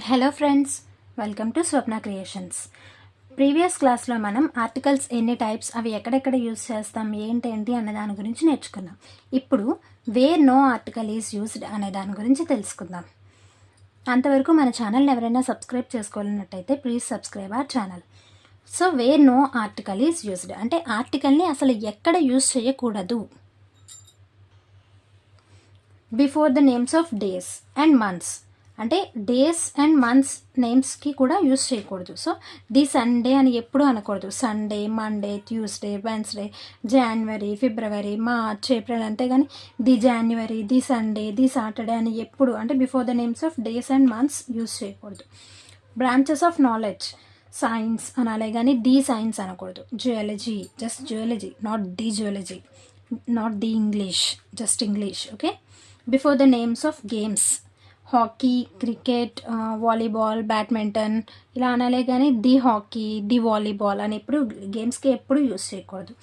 Hello friends, welcome to Swapna creations. Previous క్లాస్లో మనం articles ఎన్ని టైప్స్, అవి ఎక్కడెక్కడ యూజ్ చేస్తాం, ఏంటి అనే దాని గురించి నేర్చుకున్నాం. ఇప్పుడు where no article is used అనే దాని గురించి తెలుసుకుందాం. అంతవరకు మన ఛానల్ని ఎవరైనా సబ్స్క్రైబ్ చేసుకోవాలన్నట్టయితే please subscribe our channel. So where no article is used అంటే ఆర్టికల్ని అసలు ఎక్కడ యూజ్ చేయకూడదు. Before the names of days and months అంటే డేస్ అండ్ మంత్స్ నేమ్స్కి కూడా యూజ్ చేయకూడదు. సో ది సండే అని ఎప్పుడు అనకూడదు. Sunday, Monday, Tuesday, Wednesday, January, February, March, April అంటే కానీ the January, the Sunday, the Saturday అని ఎప్పుడు అంటే before the names of days and months use చేయకూడదు. బ్రాంచెస్ ఆఫ్ నాలెడ్జ్, సైన్స్ అనాలే కానీ ది సైన్స్ అనకూడదు. Geology, just geology, not the geology, not the English, just English. Okay. Before the names of games, hockey, cricket, volleyball, badminton ఇలా అనాలే కానీ the hockey, the volleyball అని ఎప్పుడు గేమ్స్కి ఎప్పుడు use చేయకూడదు.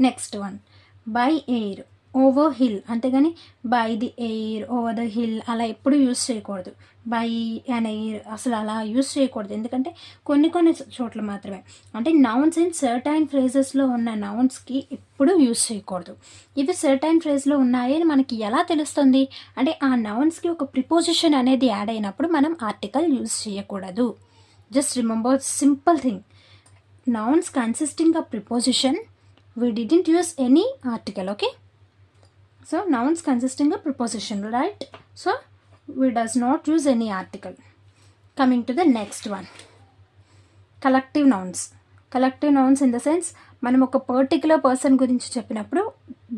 Next one, by air, over hill అంతేగాని by the air, over the hill అలా ఎప్పుడు use చేయకూడదు. బై అండ్ ఎయిర్ అసలు అలా యూజ్ చేయకూడదు. ఎందుకంటే కొన్ని చోట్ల మాత్రమే అంటే నౌన్స్ ఇన్ సర్టైన్ ఫ్రేజెస్లో ఉన్న నౌన్స్కి ఎప్పుడు యూజ్ చేయకూడదు. ఇవి సర్టైన్ ఫ్రేజ్లో ఉన్నాయని మనకి ఎలా తెలుస్తుంది అంటే ఆ నౌన్స్కి ఒక ప్రిపోజిషన్ అనేది యాడ్ అయినప్పుడు మనం ఆర్టికల్ యూజ్ చేయకూడదు. Just remember simple thing, nouns consisting of preposition, we didn't use any article. Okay, so nouns consisting of preposition, right? So we does not use any article. Coming to the next one, collective nouns. Collective nouns in the sense మనం ఒక particular person గురించి చెప్పినప్పుడు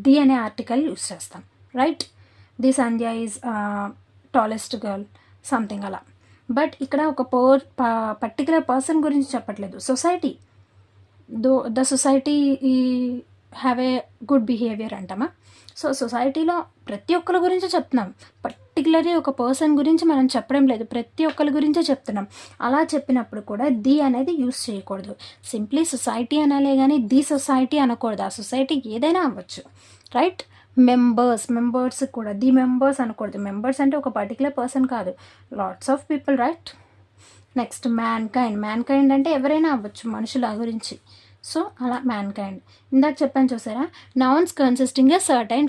the అనే article use చేస్తాం, right? The Sandhya is tallest girl something అలా. But ఇక్కడ ఒక particular person గురించి చెప్పట్లేదు. Society, the society have a good behaviour అంటామా? సో సొసైటీలో ప్రతి ఒక్కరి గురించి చెప్తున్నాం, పర్టికులర్లీ ఒక పర్సన్ గురించి మనం చెప్పడం లేదు, ప్రతి ఒక్కరి గురించే చెప్తున్నాం. అలా చెప్పినప్పుడు కూడా ది అనేది యూస్ చేయకూడదు. సింప్లీ సొసైటీ అనాలే కానీ ది సొసైటీ అనకూడదు. ఆ సొసైటీ ఏదైనా అవ్వచ్చు, రైట్? మెంబర్స్ కూడా ది మెంబర్స్ అనకూడదు. మెంబర్స్ అంటే ఒక పర్టికులర్ పర్సన్ కాదు, lots of people, right? Next man kind అంటే ఎవరైనా అవ్వచ్చు, మనుషుల గురించి. సో అలా మ్యాన్ కైండ్. ఇందాక చెప్పాను చూసారా, నౌన్స్ కన్సిస్టింగ్ సర్టైన్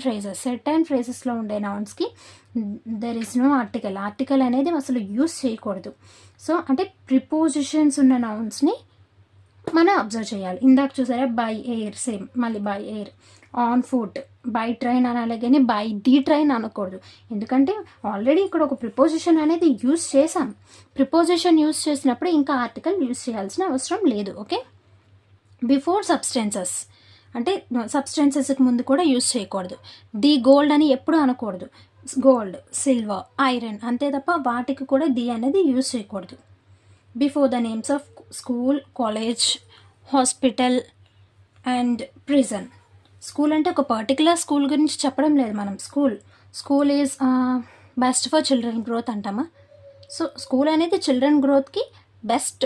ఫ్రేజెస్లో ఉండే నౌన్స్కి దెర్ ఇస్ నో ఆర్టికల్ అనేది అసలు యూస్ చేయకూడదు. సో అంటే ప్రిపోజిషన్స్ ఉన్న నౌన్స్ని మనం అబ్జర్వ్ చేయాలి. ఇందాక చూసారా, బై ఎయిర్, సేమ్ మళ్ళీ by air. On foot, by train అనాలి కానీ బై ది ట్రైన్ అనకూడదు. ఎందుకంటే ఆల్రెడీ ఇక్కడ ఒక ప్రిపోజిషన్ అనేది యూజ్ చేసాం. ప్రిపోజిషన్ యూజ్ చేసినప్పుడు ఇంకా ఆర్టికల్ యూజ్ చేయాల్సిన అవసరం లేదు. ఓకే. బిఫోర్ సబ్స్టెన్సెస్ అంటే సబ్స్టెన్సెస్కి ముందు కూడా యూజ్ చేయకూడదు. ది గోల్డ్ అని ఎప్పుడు అనకూడదు. గోల్డ్, సిల్వర్, ఐరన్ అంతే తప్ప వాటికి కూడా ది అనేది యూజ్ చేయకూడదు. Before the names of school, college, hospital and prison. School అంటే ఒక పర్టికులర్ స్కూల్ గురించి చెప్పడం లేదు మనం. School is best for children growth అంటామా? సో స్కూల్ అనేది చిల్డ్రన్ గ్రోత్కి best,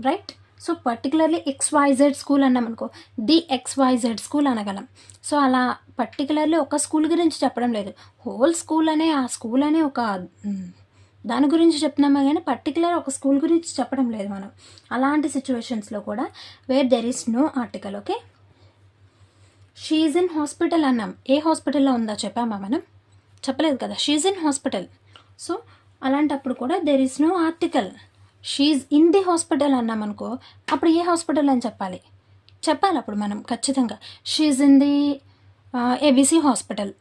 right? So particularly XYZ school అన్నామనుకో, ది XYZ స్కూల్ అనగలం. సో అలా పర్టికులర్లీ ఒక స్కూల్ గురించి చెప్పడం లేదు, హోల్ స్కూల్ అనే ఆ స్కూల్ అనే ఒక దాని గురించి చెప్తున్నామా కానీ పర్టికులర్ ఒక స్కూల్ గురించి చెప్పడం లేదు మనం. అలాంటి సిచ్యువేషన్స్లో కూడా where there is no article. Okay. She in hospital అన్నాం, ఏ హాస్పిటల్లో ఉందో చెప్పామా మనం? చెప్పలేదు కదా. She in hospital. సో అలాంటప్పుడు కూడా there is no article. She's in the hospital అన్నామనుకో, అప్పుడు ఏ హాస్పిటల్ అని చెప్పాలి అప్పుడు మనం ఖచ్చితంగా. She's in the ABC hospital.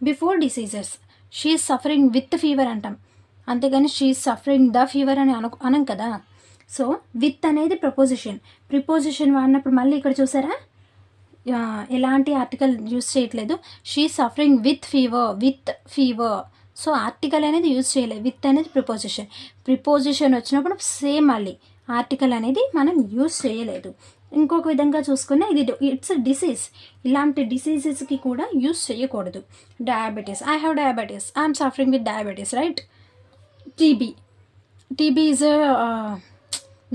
Before diseases, she's suffering with fever అంటాం, అంతేగాని షీఈ్ సఫరింగ్ ద ఫీవర్ అని అనం కదా. సో విత్ అనేది ప్రిపోజిషన్ వాడినప్పుడు మళ్ళీ ఇక్కడ చూసారా ఎలాంటి ఆర్టికల్ యూజ్ చేయట్లేదు. She suffering with fever. So article అనేది యూజ్ చేయలేదు, విత్ అనేది ప్రిపోజిషన్ వచ్చినప్పుడు సేమ్ మళ్ళీ ఆర్టికల్ అనేది మనం యూజ్ చేయలేదు. ఇంకొక విధంగా చూసుకున్నా ఇది ఇట్స్ డిసీజ్. ఇలాంటి డిసీజెస్కి కూడా యూజ్ చేయకూడదు. Diabetes, I have diabetes, I'm suffering with diabetes, right? TB is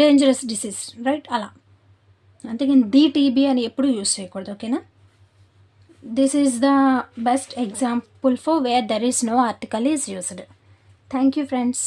dangerous disease, right? అలా అంతేగాని ది టీబీ అని ఎప్పుడు యూజ్ చేయకూడదు. ఓకేనా? This is the best example for where there is no article is used. Thank you, friends.